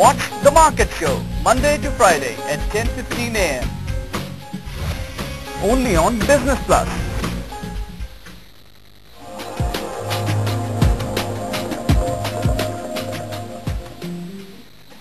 Watch The Market Show, Monday to Friday at 10:15 a.m. Only on Business Plus.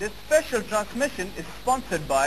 This special transmission is sponsored by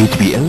HBL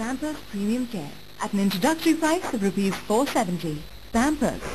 Pampers Premium Care at an introductory price of ₹470. Pampers.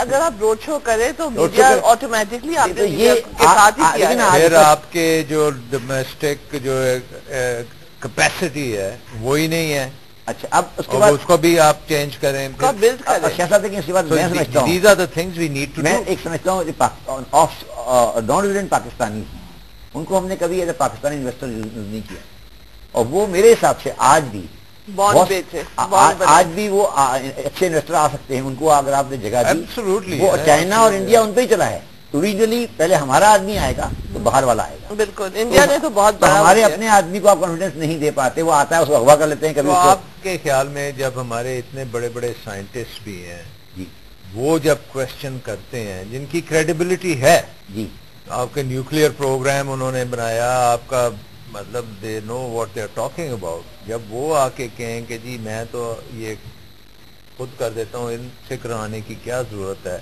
اگر آپ road show کریں تو media automatically آپ نے یہ کے ساتھ ہی کیا ہے. پھر آپ کے جو ڈومیسٹک جو کیپیسٹی ہے وہی نہیں ہے. اچھا, اب اس کے بعد اس کو بھی آپ چینج کریں, بلڈ کریں. شاہ صاحب دیکھیں, اس کے بعد میں سمجھتا ہوں, these are the things we need to میں ڈو. ایک سمجھتا ہوں نان ریزیڈنٹ پاکستانی ان کو ہم نے کبھی as a Pakistani investor use نہیں کیا, اور وہ میرے حساب سے آج بھی بانڈ بیچے, آج بھی وہ اچھے انویسٹر آ سکتے ہیں. ان کو اگر آپ نے جگہ دی, Absolutely, وہ چائنا اور انڈیا ان پہ ہی چلا ہے. اوریجنلی پہلے ہمارا آدمی آئے گا تو باہر والا آئے گا. بالکل, انڈیا نے تو بہت تو بڑا ہمارے اپنے آدمی کو آپ کانفیڈنس نہیں دے پاتے, وہ آتا ہے اس کو اغوا کر لیتے ہیں کبھی. تو آپ کے خیال میں جب ہمارے اتنے بڑے بڑے سائنٹسٹ بھی ہیں جی وہ جب کوشچن کرتے ہیں جن کی کریڈیبلٹی ہے, جی آپ کے نیوکلیئر پروگرام انہوں نے بنایا, آپ کا مطلب they know what they are talking about, جب وہ آ کے کہیں کہ جی میں تو یہ خود کر دیتا ہوں, ان سے کرانے کی کیا ضرورت ہے,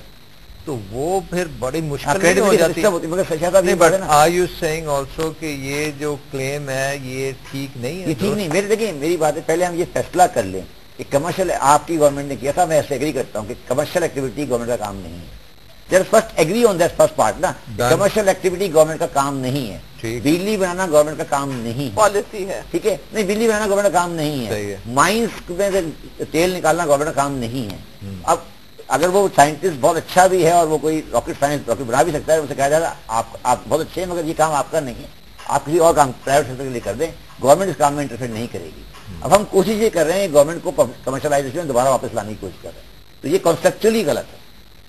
تو وہ پھر بڑی مشکل ہو جاتی ہے. But are you seeing also کہ یہ جو کلیم ہے یہ ٹھیک نہیں ہے؟ یہ ٹھیک نہیں. میرے دیکھیں, میری بات ہے, پہلے ہم یہ فیصلہ کر لیں کہ کمرشل آپ کی گورنمنٹ نے کیا تھا, میں ایسے ایگری کرتا ہوں کہ کمرشل ایکٹیویٹی گورنمنٹ کا کام نہیں ہے. جب first agree on that first part نا, کمرشل ایکٹیویٹی گورنمنٹ کا کام نہیں ہے. بجلی بنانا گورنمنٹ کا کام نہیں ہے, پالیسی ہے, ٹھیک ہے, نہیں بجلی بنانا گورنمنٹ کا کام نہیں ہے. مائنس میں سے تیل نکالنا گورنمنٹ کا کام نہیں ہے. اب اگر وہ سائنٹسٹ بہت اچھا بھی ہے اور وہ کوئی راکٹ سائنس راکٹ بنا بھی سکتا ہے, اسے کہا جائے گا آپ بہت اچھے ہیں مگر یہ کام آپ کا نہیں ہے, آپ کسی اور کام پرائیویٹ سیکٹر کے لیے کر دیں, گورنمنٹ اس کام میں انٹرفیئر نہیں کرے گی. اب ہم کوشش یہ کر رہے ہیں گورنمنٹ کو کمرشلائزیشن میں دوبارہ واپس لانے کی کوشش کر رہے ہیں, تو یہ کانسیپچولی غلط ہے.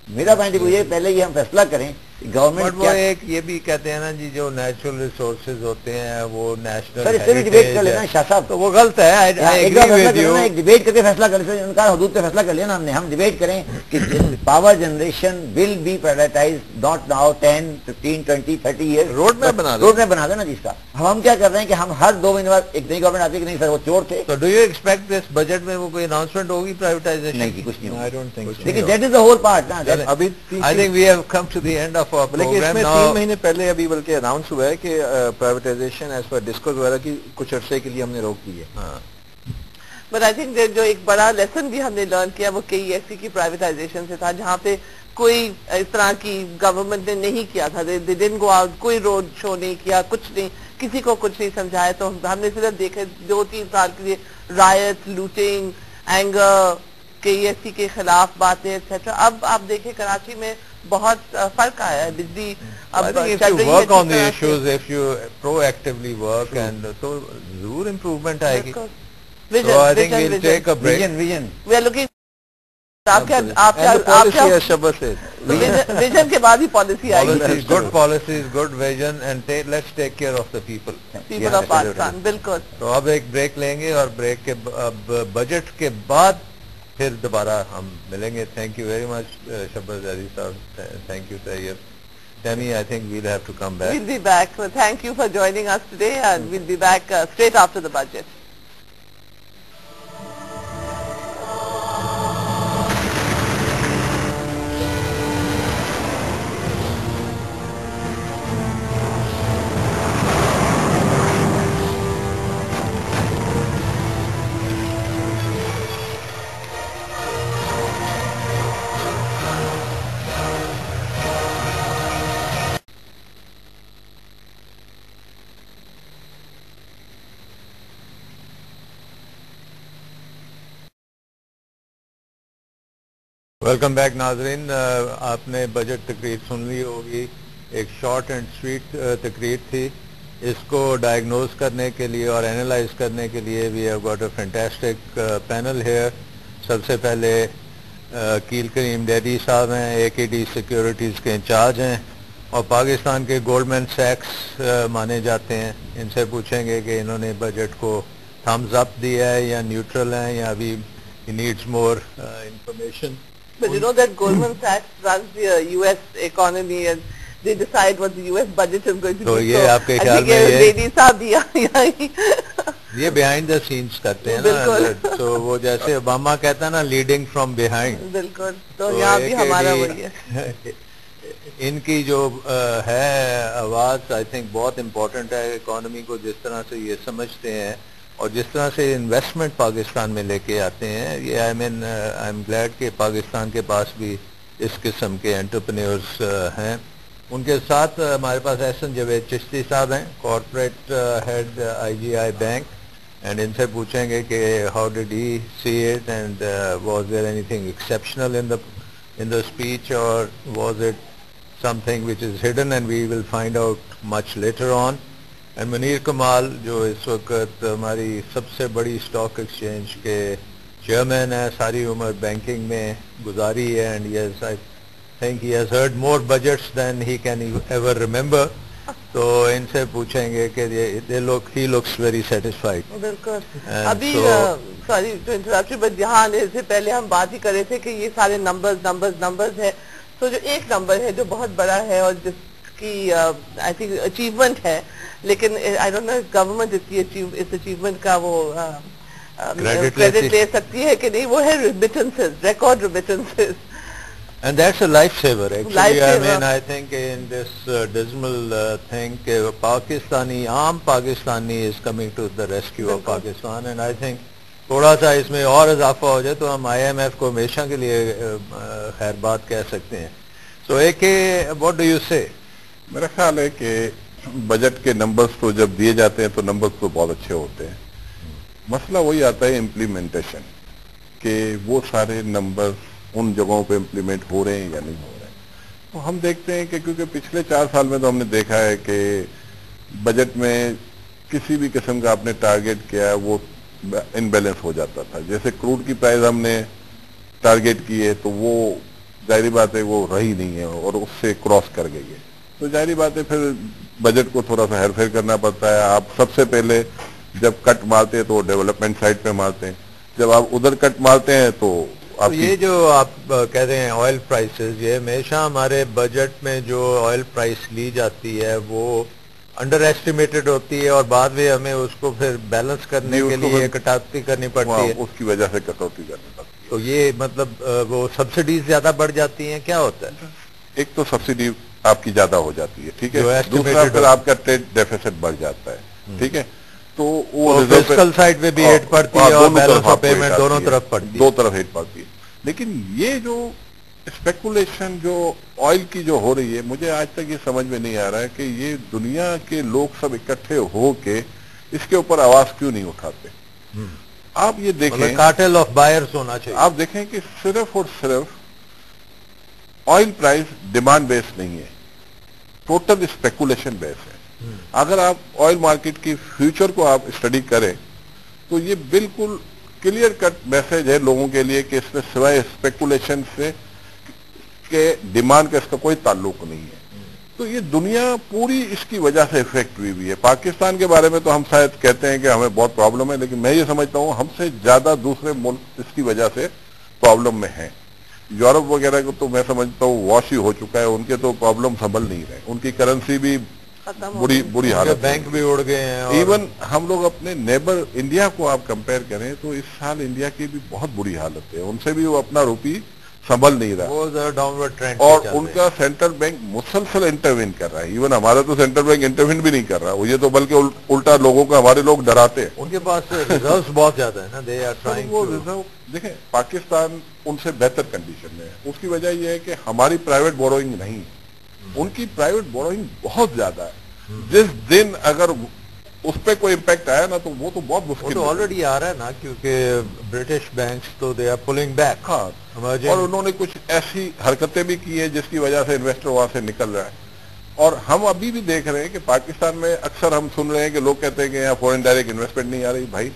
میرا پوائنٹ یہ پہلے یہ ہم فیصلہ کریں گورنمنٹ وہ ایک یہ بھی کہتے ہیں نا جی جو نیچرل ریسورسز ہوتے ہیں وہ نیشنل, سر اس سے بھی ڈیبیٹ کر لینا شاہ صاحب, تو وہ غلط ہے. ایک ڈیبیٹ کر کے فیصلہ کر لیتے, ان کا حدود پہ فیصلہ کر لیا نا ہم نے. ہم ڈیبیٹ کریں کہ power generation will be privatize not now 10, 15, 20, 30 year. Road map بنا دینا جس کا. ہم کیا کر رہے ہیں کہ ہم ہر 2 مہینے بعد ایک نئی گورنمنٹ آتی ہے کہ نہیں سر وہ چور تھے. تو do you expect this budget میں وہ کوئی اناؤنسمنٹ ہوگی پرائیویٹائزیشن؟ نہیں جی, کچھ نہیں. I don't think so. لیکن that is the whole part نا. ابھی I think we have come to the end of our program. 3 مہینے پہلے ابھی بلکہ اناؤنس ہوا ہے کہ پرائیویٹائزیشن ایز پر ڈسکوز وغیرہ کی کچھ عرصے کے لیے ہم نے روک دی ہے. ہاں, بٹ آئی تھنک جو ایک بڑا لیسن بھی ہم نے لرن کیا وہ KEFC کی پرائیویٹائزیشن سے تھا, جہاں پہ کوئی اس طرح کی گورنمنٹ نے نہیں کیا تھا. they didn't go out, کوئی روڈ شو نہیں کیا, کچھ نہیں, کسی کو کچھ نہیں سمجھایا. تو ہم نے صرف دیکھے 2-3 سال کے لیے رائٹ, لوٹنگ, اینگر, KEFC کے خلاف باتیں ایٹسیٹرا. اب آپ دیکھیں کراچی میں بہت فرق آیا ہے. بجلی اب if you work on the issues, if you proactively work and تو ضرور improvement آئے گی. So I think we'll take a break. Vision. We are looking. آپ ویژن کے بعد ہی پالیسی آئے گی. Good policies, good vision, and let's take care of the people. People of Pakistan. بالکل. تو اب ایک بریک لیں گے اور بریک کے بجٹ کے بعد پھر دوبارہ ہم ملیں گے. Thank you very much Shahbaz Aziz sahab. Thank you Tayyab. Tammy, I think we'll have to come back. We'll be back. So thank you for joining us today, and we'll be back straight after the budget. Welcome back ناظرین. آپ نے budget تقریر سن لی ہوگی. ایک short and sweet تقریر تھی. اس کو ڈائگنوز کرنے کے لیے اور اینالائز کرنے کے لیے we have got a fantastic panel here. سب سے پہلے کیل کریم ڈیڈی صاحب ہیں, AKD سیکیورٹیز کے انچارج ہیں اور پاکستان کے گولڈمین سیکس مانے جاتے ہیں. ان سے پوچھیں گے کہ انہوں نے بجٹ کو تھمز اپ دیا ہے یا نیوٹرل ہیں یا ابھی needs more information. But you know that Goldman Sachs runs the US economy and they decide what the US budget is going to be. تو یہ آپ کے خیال میں لیڈی صاحب یہ بیہائنڈ دا سینس کرتے ہیں نا. تو وہ جیسے اوباما کہتا ہے نا لیڈنگ فرام بیہائنڈ. بالکل. تو یہاں بھی ہمارا وہی ہے. ان کی جو ہے آواز آئی تھنک بہت امپورٹنٹ ہے اکانومی کو جس طرح سے یہ سمجھتے ہیں اور جس طرح سے انویسٹمنٹ پاکستان میں لے کے آتے ہیں, یہ آئی ایم گلیڈ کہ پاکستان کے پاس بھی اس قسم کے انٹرپرینورز ہیں. ان کے ساتھ ہمارے پاس احسن جاوید چشتی صاحب ہیں, corporate head IGI bank, and ان سے پوچھیں گے کہ how did he see it and was there anything exceptional in the speech, or was it something which is hidden and we will find out much later on. And Munir Kamal جو اس وقت ہماری سب سے بڑی اسٹاک ایکسچینج کے chairman ہے, ساری عمر banking میں گزاری ہے, and yes, I think he has heard more budgets than he can ever remember. تو ان سے پوچھیں گے کہ he looks very satisfied. بالکل. ابھی sorry to interrupt you, but یہاں آنے سے پہلے ہم بات ہی کر رہے تھے کہ یہ سارے نمبرز ہیں. تو جو ایک نمبر ہے جو بہت بڑا ہے اور جس کی آئی تھنک اچیومنٹ ہے, لیکن آئی ڈونٹ نو گورنمنٹ اس اچیومنٹ کا وہ کریڈٹ لے سکتی ہے کہ نہیں, وہ ہے remittances, record remittances. And that's a lifesaver actually. I mean, I think in this dismal thing, عام Pakistani is coming to the rescue of Pakistan, and I think تھوڑا سا اس میں اور اضافہ ہو جائے تو ہم IMF کو ہمیشہ کے لیے خیر بات کہہ سکتے ہیں. So ایک what do you say? میرا خیال ہے کہ بجٹ کے نمبرز تو جب دیے جاتے ہیں تو نمبرز تو بہت اچھے ہوتے ہیں. مسئلہ وہی آتا ہے امپلیمنٹیشن, کہ وہ سارے نمبرز ان جگہوں پہ امپلیمنٹ ہو رہے ہیں یا نہیں ہو رہے ہیں. تو ہم دیکھتے ہیں کہ کیونکہ پچھلے 4 سال میں تو ہم نے دیکھا ہے کہ بجٹ میں کسی بھی قسم کا آپ نے ٹارگیٹ کیا ہے وہ ان بیلنس ہو جاتا تھا. جیسے کروڈ کی پرائز ہم نے ٹارگیٹ کی ہے تو وہ ظاہری بات ہے وہ رہی نہیں ہے اور اس سے کراس کر گئی ہے. تو ظاہری بات ہے پھر بجٹ کو تھوڑا سا ہیر پھیر کرنا پڑتا ہے. آپ سب سے پہلے جب کٹ مارتے ہیں تو ڈیولپمنٹ سائڈ پہ مارتے ہیں, جب آپ ادھر کٹ مارتے ہیں تو یہ جو آپ کہہ رہے ہیں آئل پرائسز, یہ ہمیشہ ہمارے بجٹ میں جو آئل پرائس لی جاتی ہے وہ انڈر ایسٹیمیٹڈ ہوتی ہے اور بعد میں ہمیں اس کو پھر بیلنس کرنے کے لیے کٹوتی کرنی پڑتی ہے, اس کی وجہ سے کٹوتی کرنی پڑتی ہے. تو یہ مطلب وہ سبسڈیز زیادہ بڑھ جاتی ہیں, کیا ہوتا ہے؟ ایک تو سبسڈی آپ کی زیادہ ہو جاتی ہے, ٹھیک ہے, دوسرا پھر آپ کا ٹریڈ ڈیفیسٹ بڑھ جاتا ہے, ٹھیک ہے. تو وہ فسکل سائڈ پہ بھی ہٹ پڑتی ہے اور بیلنس آف پیمنٹ دونوں طرف پڑتی ہے, دو طرف ہٹ پڑتی ہے. لیکن یہ جو اسپیکولیشن جو آئل کی جو ہو رہی ہے, مجھے آج تک یہ سمجھ میں نہیں آ رہا ہے کہ یہ دنیا کے لوگ سب اکٹھے ہو کے اس کے اوپر آواز کیوں نہیں اٹھاتے. آپ یہ دیکھیں کارٹل آف بائرز ہونا چاہیے. آپ دیکھیں کہ صرف اور صرف آئل پرائز ڈیمانڈ بیس نہیں ہے, ٹوٹل اسپیکولیشن بیس ہے. اگر آپ آئل مارکیٹ کی فیوچر کو آپ اسٹڈی کریں تو یہ بالکل کلیئر کٹ میسج ہے لوگوں کے لیے کہ اس میں سوائے اسپیکولیشن سے کہ ڈیمانڈ کا اس کا کوئی تعلق نہیں ہے. تو یہ دنیا پوری اس کی وجہ سے افیکٹ ہوئی ہے. پاکستان کے بارے میں تو ہم شاید کہتے ہیں کہ ہمیں بہت پرابلم ہے, لیکن میں یہ سمجھتا ہوں ہم سے زیادہ دوسرے ملک اس کی وجہ سے پرابلم میں ہیں. یورپ وغیرہ کو تو میں سمجھتا ہوں واش ہی ہو چکا ہے, ان کے تو پرابلم سنبھل نہیں رہے, ان کی کرنسی بھی بری حالت, بینک بھی اڑ گئے ہیں. ایون ہم لوگ اپنے نیبر انڈیا کو آپ کمپیئر کریں تو اس سال انڈیا کی بھی بہت بری حالت ہے, ان سے بھی وہ اپنا روپی سنبھل نہیں رہا اور ان کا سینٹرل بینک مسلسل انٹروین کر رہا ہے. ایون ہمارا تو سینٹرل بینک انٹروین بھی نہیں کر رہا, وہ یہ تو بلکہ الٹا لوگوں کو ہمارے لوگ ڈراتے ہیں. ان کے پاس ریزروز بہت زیادہ ہے نا, وہ ریزرو دیکھیں پاکستان ان سے بہتر کنڈیشن میں ہے. اس کی وجہ یہ ہے کہ ہماری پرائیویٹ بوروئنگ نہیں, ان کی پرائیویٹ بوروئنگ بہت زیادہ ہے. جس دن اگر اس پہ کوئی امپیکٹ آیا نا تو وہ تو بہت مشکل ہے. آلریڈی آ رہا ہے نا, کیونکہ برٹش بینکس تو دے آر پولنگ بیک. ہاں, اور انہوں نے کچھ ایسی حرکتیں بھی کی ہیں جس کی وجہ سے انویسٹر وہاں سے نکل رہا ہے. اور ہم ابھی بھی دیکھ رہے ہیں کہ پاکستان میں اکثر ہم سن رہے ہیں کہ لوگ کہتے ہیں کہ یہاں فورن ڈائریکٹ انویسٹمنٹ نہیں آ رہی. بھائی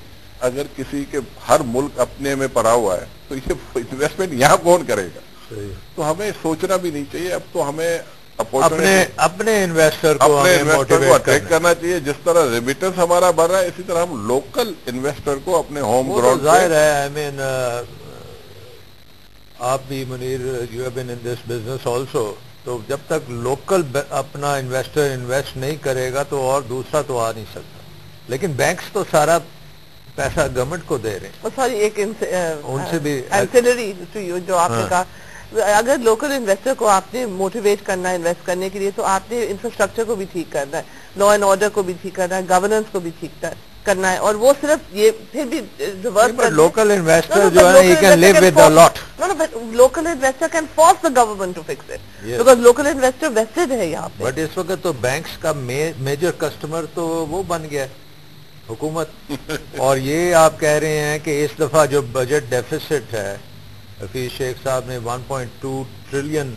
اگر کسی کے ہر ملک اپنے میں پڑا ہوا ہے تو یہ انویسٹمنٹ یہاں کون کرے گا؟ تو ہمیں سوچنا بھی نہیں چاہیے. اب تو ہمیں اپنے انویسٹر کو اٹریکٹ کرنا چاہیے. جس طرح ریمیٹنس ہمارا بڑھ رہا ہے اسی طرح ہم لوکل انویسٹر کو اپنے ہوم گراؤنڈ. ظاہر ہے, آئی مین آپ بھی Munir you have been in this business also, تو جب تک لوکل اپنا انویسٹر انویسٹ نہیں کرے گا تو اور دوسرا تو آ نہیں سکتا. لیکن بینکس تو سارا پیسہ گورنمنٹ کو دے رہے ہیں. سوری ایک ان سے بھی اینسلری جو آپ نے کہا, اگر لوکل انویسٹر کو آپ نے موٹیویٹ کرنا ہے انویسٹ کرنے کے لیے تو آپ نے انفراسٹرکچر کو بھی ٹھیک کرنا ہے, لا اینڈ آرڈر کو بھی ٹھیک کرنا ہے, گورننس کو بھی ٹھیک کرنا ہے, اور وہ صرف یہ پھر بھی ریورس لوکل انویسٹر جو ہے he can live with a lot. No, but local investor can force the government to fix it. Yes. Because local investor vested ہے یہاں پہ. بٹ اس وقت تو بینکس کا میجر کسٹمر تو وہ بن گیا حکومت. اور یہ آپ کہہ رہے ہیں کہ اس دفعہ جو بجٹ ڈیفیسٹ ہے حفیظ شیخ صاحب نے 1.2 ٹریلین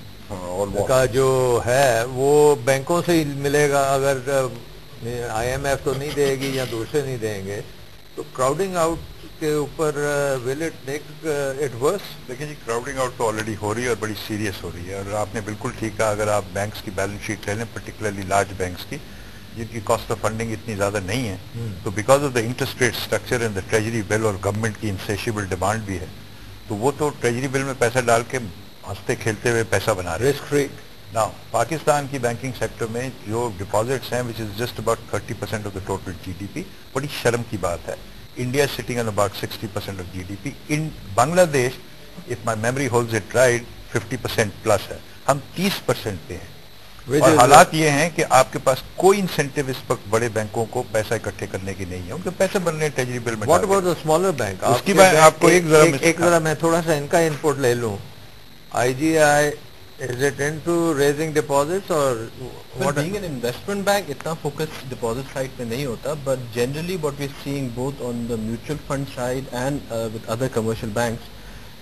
کا جو ہے وہ بینکوں سے ہی ملے گا, اگر آئی ایم ایف تو نہیں دے گی یا دوسرے نہیں دیں گے, تو کراؤڈنگ آؤٹ کے اوپر ول اٹ میک اٹ ورس. دیکھیں جی, کراؤڈنگ آؤٹ تو آلریڈی ہو رہی ہے اور بڑی سیریس ہو رہی ہے, اور آپ نے بالکل ٹھیک کہا. اگر آپ بینکس کی بیلنس شیٹ لے لیں, پرٹیکولرلی لارج بینکس کی جن کی کاسٹ آف فنڈنگ اتنی زیادہ نہیں ہے, تو because of the interest rate structure and the treasury bill اور گورنمنٹ کی انسیشیبل ڈیمانڈ بھی ہے, تو وہ تو ٹریجری بل میں پیسہ ڈال کے ہنستے کھیلتے ہوئے پیسہ بنا رہے ہیں رسک فری. نا پاکستان کی بینکنگ سیکٹر میں جو ڈپازٹس ہیں which is just about 30% of the total G D P, بڑی شرم کی بات ہے. India is sitting on about 60% of G D P. In Bangladesh, if my memory holds it right, 50% plus ہے, ہم 30% پہ ہیں. اور حالات یہ ہیں کہ آپ کے پاس کوئی انسینٹیو اس وقت بڑے بینکوں کو پیسہ اکٹھے کرنے کی نہیں ہے, ان کے پیسے بن رہے ہیں ٹریجری بل میں. What about the smaller bank? اس کی بات آپ کو ایک ذرا میں تھوڑا سا ان کا انپٹ لے لوں. آئی جی آئی is it into raising deposits or well, being an investment bank itna focus deposit side pe nahi hota, but generally what we're seeing both on the mutual fund side and with other commercial banks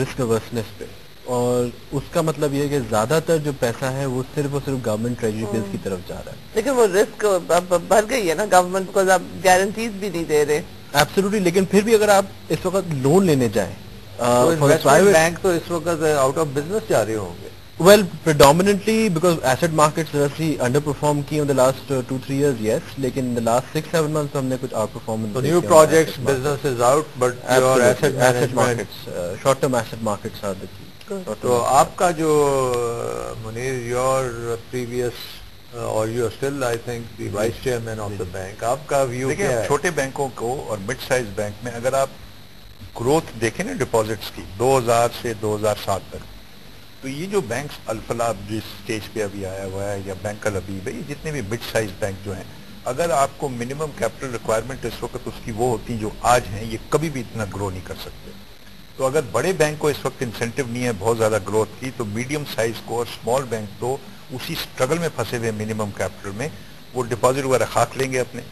risk averseness pe, اور اس کا مطلب یہ ہے کہ زیادہ تر جو پیسہ ہے وہ صرف اور صرف گورنمنٹ ٹریجری بلز کی طرف جا رہا ہے. لیکن وہ رسک بڑھ گئی ہے نا گورنمنٹ کو, آپ گارنٹیز بھی نہیں دے رہے. ایبسولوٹلی, لیکن پھر بھی اگر آپ اس وقت لون لینے جائیں, بینک تو اس وقت آؤٹ آف بزنس جا رہے ہوں گے. Well, predominantly because asset markets roughly underperform کی in the last 2-3 years, yes, لیکن in the last 6-7 months ہم نے کچھ outperformance. So new projects, business is out, but your asset markets, short-term asset markets are the key. تو آپ کا جو Munir, your previous or you are still I think the vice chairman of the bank, آپ کا view کیا ہے؟ چھوٹے بینکوں کو اور مڈ سائز بینک میں اگر آپ گروتھ دیکھیں نا ڈپازٹس کی 2000 سے 2007 تک, تو یہ جو بینکس الفلاح جس اسٹیج پہ ابھی آیا ہوا ہے, یا بینک الحبیب ہے, یہ جتنے بھی مڈ سائز بینک جو ہیں, اگر آپ کو منیمم کیپٹل ریکوائرمنٹ اس وقت اس کی وہ ہوتی جو آج ہیں, یہ کبھی بھی اتنا گرو نہیں کر سکتے. تو اگر بڑے بینک کو اس وقت انسینٹو نہیں ہے بہت زیادہ گروتھ کی, تو میڈیم سائز کو اور اسمال بینک تو اسی اسٹرگل میں پھنسے ہوئے منیمم کیپٹل میں, وہ ڈپازٹ وغیرہ خاک لیں گے اپنے.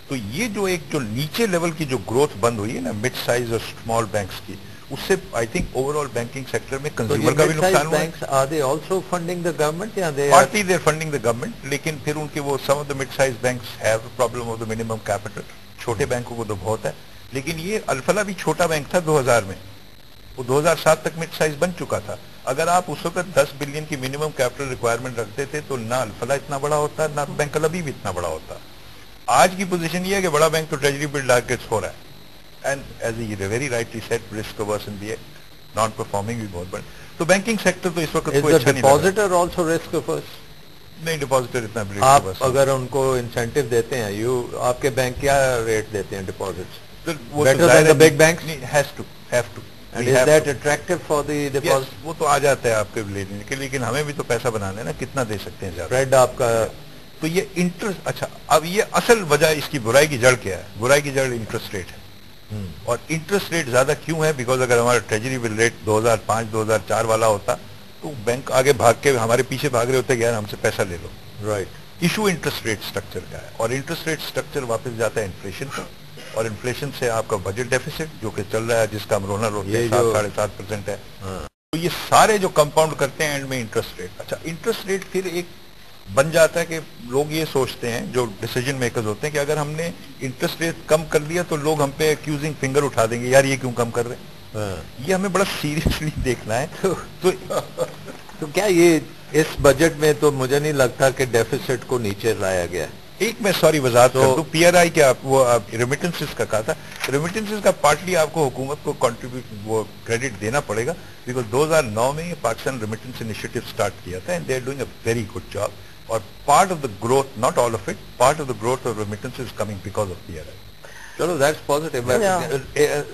تو یہ جو ایک جو نیچے لیول کی جو گروتھ بند ہوئی ہے نا مڈ سائز اور اسمال بینکس کی, اس سے I think over all banking sector میں کنزیومر کا بھی نقصان ہوا ہے. Are they also funding the government? Partly they are funding the government, لیکن پھر ان کے وہ some of the mid size banks have a problem of the minimum capital. چھوٹے بینکوں کو تو بہت ہے, لیکن یہ الفلاح بھی چھوٹا بینک تھا 2000 میں, وہ 2007 تک مڈ سائز بن چکا تھا. اگر آپ اس وقت 10 بلین کی منیمم کیپٹل ریکوائرمنٹ رکھتے تھے تو نہ الفلاح اتنا بڑا ہوتا, نہ بینک الحبیب اتنا بڑا ہوتا. آج کی پوزیشن یہ ہے کہ بڑا بینک تو ٹریجری بل ڈال کے ہو رہا ہے, and as a very rightly said risk aversion بھی ہے, نان پرفارمنگ بھی بہت بڑا. تو بینکنگ سیکٹر تو اس وقت کوئی اچھا نہیں. ڈپازیٹر آلسو رسک اورس نہیں, ڈپازیٹر اتنا آپ اگر ان کو انسینٹیو دیتے ہیں, آپ کے بینک کیا ریٹ دیتے ہیں ڈپازٹ؟ بگ بینک وہ تو آ جاتا ہے آپ کے لینے کے, لیکن ہمیں بھی تو پیسہ بنانا ہے نا, کتنا دے سکتے ہیں زیادہ. اسپریڈ آپ کا تو یہ انٹرسٹ. اچھا, اب یہ اصل وجہ اس کی برائی کی جڑ کیا ہے؟ برائی کی جڑ انٹرسٹ ریٹ ہے. اور انٹرسٹ ریٹ زیادہ کیوں ہے؟ بیکاز اگر ہمارا ٹریجری بل ریٹ 2005-2004 والا ہوتا تو بینک آگے بھاگ کے ہمارے پیچھے بھاگ رہے ہوتے کہ یار ہم سے پیسہ لے لو. Right. Issue interest rate structure کا ہے, اور انٹرسٹ ریٹ اسٹرکچر واپس جاتا ہے انفلیشن پر, اور انفلیشن سے آپ کا بجٹ ڈیفیسٹ جو کہ چل رہا ہے, جس کا ہم رونا روتے ہیں 7-7.5% ہے. تو یہ سارے جو کمپاؤنڈ کرتے ہیں اینڈ میں انٹرسٹ ریٹ. اچھا, انٹرسٹ ریٹ پھر ایک بن جاتا ہے کہ لوگ یہ سوچتے ہیں جو ڈیسیجن میکرز ہوتے ہیں کہ اگر ہم نے انٹرسٹ ریٹ کم کر دیا تو لوگ ہم پہ ایکیوزنگ فنگر اٹھا دیں گے, یار یہ کیوں کم کر رہے ہیں. یہ ہمیں بڑا سیریسلی دیکھنا ہے. تو کیا یہ اس بجٹ میں تو مجھے نہیں لگتا کہ ڈیفیسٹ کو نیچے لایا گیا ہے. ایک میں سوری وضاحت کر دوں, پی آر آئی کے وہ ریمیٹنسز کا کہا تھا, ریمیٹنسز کا پارٹلی آپ کو حکومت کو کنٹریبیوٹ وہ کریڈٹ دینا پڑے گا, بیکاز 2009 میں یہ پاکستان ریمیٹنس انیشیٹو اسٹارٹ کیا تھا, and they are doing a very good job. اور part of the growth, not all of it, part of the growth of remittance is coming because of P R I. چلو, that's positive.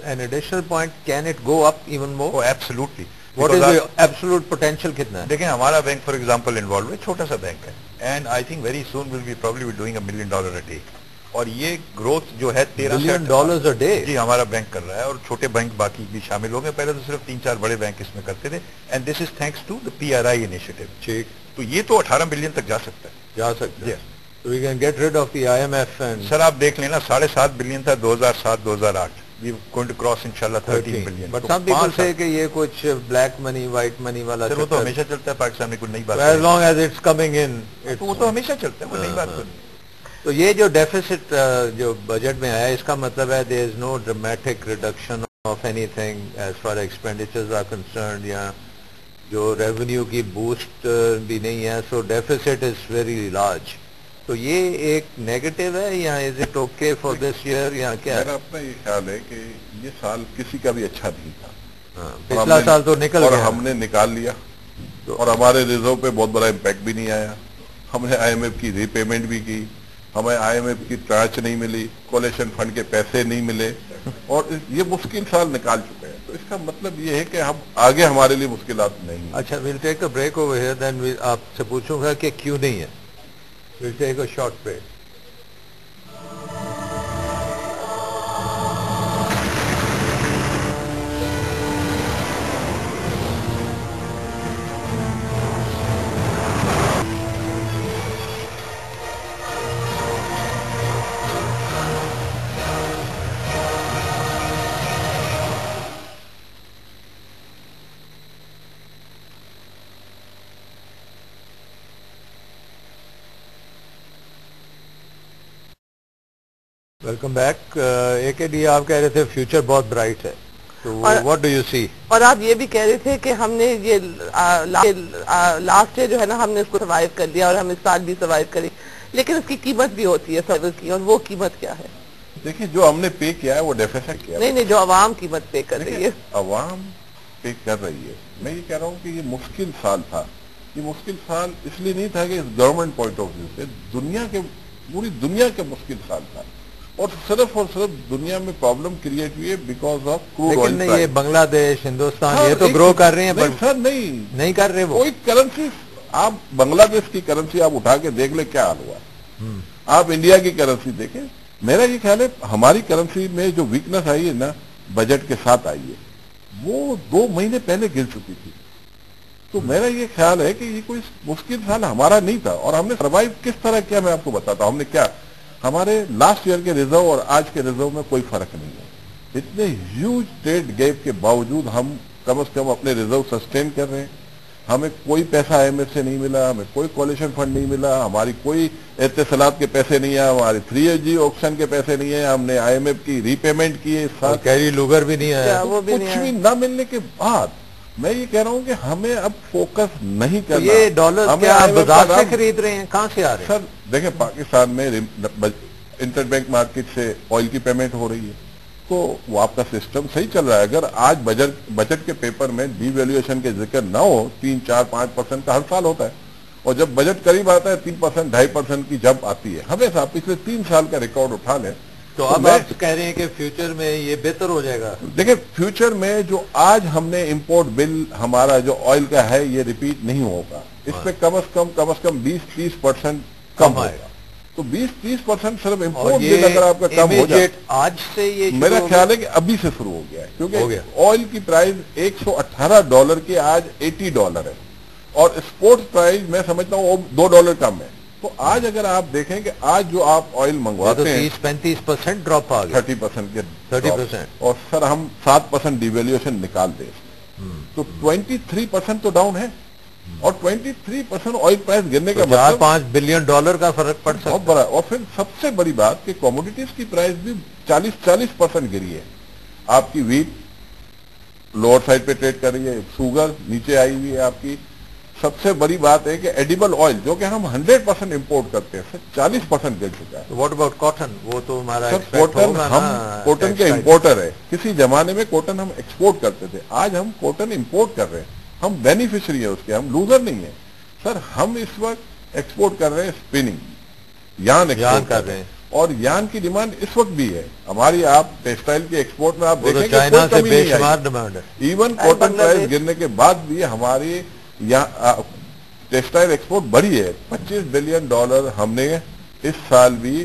An additional point, can it go up even more? Oh, absolutely. What is the absolute potential کتنا ہے؟ دیکھیں ہمارا bank for example involve ہے, چھوٹا سا bank ہے, and I think very soon will be probably be doing $1 million a day. اور یہ گروتھ جو ہے $13 billion a day. جی ہمارا بینک کر رہا ہے، اور چھوٹے بینک باقی بھی شامل ہو گئے. پہلے تو صرف 3-4 بڑے بینک اس میں کرتے تھے، and this is thanks to the PRI initiative. ٹھیک، تو یہ تو 18 بلین تک جا سکتا ہے. جا سکتے ہیں. We can get rid of the IMF and سر آپ دیکھ لینا 7.5 بلین تھا 2007-2008. We are going to cross inshallah 13 billion. But some people say کہ یہ کچھ black money, white money والا سر وہ تو ہمیشہ چلتا ہے پاکستان میں، کوئی نئی بات as long as it's coming in. وہ تو ہمیشہ چلتا ہے، وہ نئی بات تو نہیں. تو یہ جو ڈیفیسٹ جو بجٹ میں آیا اس کا مطلب ہے there is no dramatic reduction of anything as far as expenditures are concerned، یا جو ریونیو کی بوسٹ بھی نہیں ہے. So deficit is very large. تو یہ ایک نیگیٹو ہے یا is it okay for this year یا کیا؟ میرا اپنا یہ خیال ہے کہ یہ سال کسی کا بھی اچھا نہیں تھا. پچھلا سال تو نکل اور گیا، ہم نے نکال لیا، اور ہمارے ریزرو پہ بہت بڑا امپیکٹ بھی نہیں آیا. ہم نے IMF کی ری پیمنٹ بھی کی، ہمیں IMF کی ٹرانچ نہیں ملی، کولیشن فنڈ کے پیسے نہیں ملے، اور یہ مشکل سال نکال چکے ہیں. تو اس کا مطلب یہ ہے کہ ہم آگے ہمارے لیے مشکلات نہیں ہیں. اچھا we'll take a break over here, then آپ سے پوچھوں گا کہ کیوں نہیں ہے. We'll take a short break. Welcome back. AKD آپ کہہ رہے تھے فیوچر بہت برائٹ ہے، تو واٹ ڈو یو سی؟ اور آپ یہ بھی کہہ رہے تھے کہ ہم نے یہ لاسٹ ایئر جو ہے نا ہم نے اس کو سروائیو کر لیا، اور ہم اس سال بھی سروائیو کریں، لیکن اس کی قیمت بھی ہوتی ہے سروائیو کی، اور وہ قیمت کیا ہے؟ دیکھیں جو ہم نے پے کیا ہے وہ ڈیفیسٹ کیا ہے. نہیں جو عوام قیمت پے کر رہی ہے. عوام پے کر رہی ہے. میں یہ کہہ رہا ہوں کہ یہ مشکل سال تھا. یہ مشکل سال اس لیے نہیں تھا کہ گورنمنٹ پوائنٹ آف ویو سے، پوری دنیا کے مشکل سال تھا، اور صرف دنیا میں پرابلم کریٹ ہوئی ہے بیکاز آف کروڈ آئل. لیکن یہ بنگلہ دیش، ہندوستان یہ تو گرو کر رہے ہیں. سر نہیں کر رہے. وہ کوئی کرنسی، آپ بنگلہ دیش کی کرنسی آپ اٹھا کے دیکھ لیں کیا حال ہوا. آپ انڈیا کی کرنسی دیکھیں. میرا یہ خیال ہے ہماری کرنسی میں جو ویکنس آئی ہے نا بجٹ کے ساتھ آئی ہے، وہ 2 مہینے پہلے گر چکی تھی. تو میرا یہ خیال ہے کہ یہ کوئی مشکل سال ہمارا نہیں تھا، اور ہم نے سروائیو کس طرح کیا میں آپ کو بتاتا ہوں. ہم نے کیا، ہمارے لاسٹ ایئر کے ریزرو اور آج کے ریزرو میں کوئی فرق نہیں ہے. اتنے ہیوج ٹریڈ گیپ کے باوجود ہم کم از کم اپنے ریزرو سسٹین کر رہے ہیں. ہمیں کوئی پیسہ IMF سے نہیں ملا، ہمیں کوئی کولیشن فنڈ نہیں ملا، ہماری کوئی اتصالات کے پیسے نہیں ہیں، ہمارے 3SG آکشن کے پیسے نہیں ہیں، ہم نے IMF کی ری پیمنٹ کی ہے، کیری لوگر بھی نہیں آیا. کچھ بھی نہ ملنے کے بعد میں یہ کہہ رہا ہوں کہ ہمیں اب فوکس نہیں کرنا. یہ ڈالر کیا بازار سے خرید رہے ہیں، کہاں سے آ رہے ہیں؟ سر دیکھیں پاکستان میں انٹر بینک مارکیٹ سے آئل کی پیمنٹ ہو رہی ہے، تو وہ آپ کا سسٹم صحیح چل رہا ہے. اگر آج بجٹ کے پیپر میں ڈی ویلیویشن کے ذکر نہ ہو، 3-4-5% کا ہر سال ہوتا ہے، اور جب بجٹ قریب آتا ہے 3%, 2.5% کی جب آتی ہے، ہمیشہ پچھلے 3 سال کا ریکارڈ اٹھا لیں. تو اب آپ کہہ رہے ہیں کہ فیوچر میں یہ بہتر ہو جائے گا؟ دیکھیں فیوچر میں جو آج ہم نے امپورٹ بل ہمارا جو آئل کا ہے یہ ریپیٹ نہیں ہوگا. اس پہ کم از کم 20-30% کم ہوگا. تو 20-30% صرف امپورٹ بل اگر آپ کا کم ہو جائے، آج سے یہ میرا خیال ہے کہ ابھی سے شروع ہو گیا ہے، کیونکہ آئل کی پرائز $118 کی آج $80 ہے، اور اسپورٹ پرائز میں سمجھتا ہوں وہ $2 کم ہے. تو آج اگر آپ دیکھیں کہ آج جو آپ آئل منگواتے ہیں 30-35% ڈراپ آ گیا، 30% کے 30%، اور سر ہم 7% ڈیویلیوشن نکال دیں تو 23% تو ڈاؤن ہے، اور 23% آئل پرائز گرنے کا مطلب $4-5 بلین کا فرق پڑ سکتا ہے، بہت بڑا. اور پھر سب سے بڑی بات کہ کوموڈیٹیز کی پرائز بھی 40% گری ہے. آپ کی ویٹ لوور سائڈ پہ ٹریڈ کر رہی ہے، شوگر نیچے آئی ہوئی ہے آپ کی. سب سے بڑی بات ہے کہ ایڈیبل آئل جو کہ ہم 100% امپورٹ کرتے ہیں 40% گر چکا ہے. What about cotton? وہ تو ہمارا کاٹن کے امپورٹر ہے. کسی زمانے میں کاٹن ہم ایکسپورٹ کرتے تھے، آج ہم کاٹن امپورٹ کر رہے ہیں. ہم بینیفیشری ہیں اس کے، ہم لوزر نہیں ہیں. سر ہم اس وقت ایکسپورٹ کر رہے ہیں اسپننگ، یان ایکسپورٹ کر رہے ہیں، اور یان کی ڈیمانڈ اس وقت بھی ہے ہماری. آپ ٹیکسٹائل کے ایکسپورٹ میں آپ دیکھیں گے کوئی کمی نہیں ہے. ایون کاٹن پرائز گرنے کے بعد بھی ہماری ٹیکسٹائل ایکسپورٹ بڑھی ہے. $25 بلین ہم نے اس سال بھی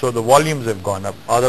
So the volumes have gone up. Are the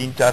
3-4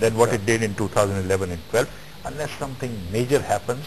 than what it did in 2011 and 12 unless something major happens।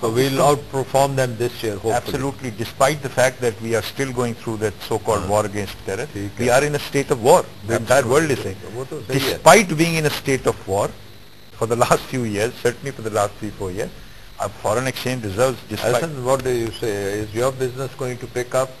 so we'll outperform them this year hopefully। Absolutely, despite the fact that we are still going through that so-called war against terror, we are in a state of war, the entire world is saying, despite being in a state of war for the last few years, certainly for the last 3-4 years, our foreign exchange reserves, despite what do you say, is your business going to pick up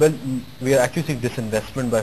Well, we are actually seeing disinvestment by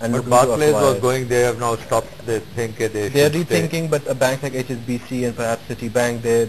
and but Barclays was going, they have now stopped. They think they are rethinking. But a bank like HSBC and perhaps Citibank,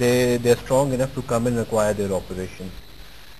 they are strong enough to come and acquire their operations.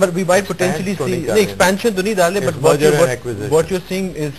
But we might potentially see expansion to nahi, but what you're seeing is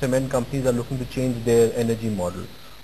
cement companies are looking to change their energy model.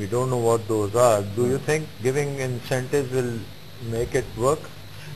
we don't know what those are. Do you think giving incentives will make it work?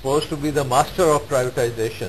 supposed to be the master of privatization.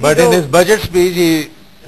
but in his budget speech he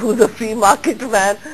who is a free market man,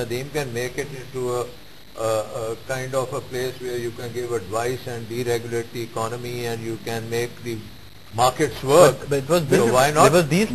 Nadeem can make it into a kind of a place where you can give advice and deregulate the economy and you can make the markets work, but it was so why not? There was these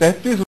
33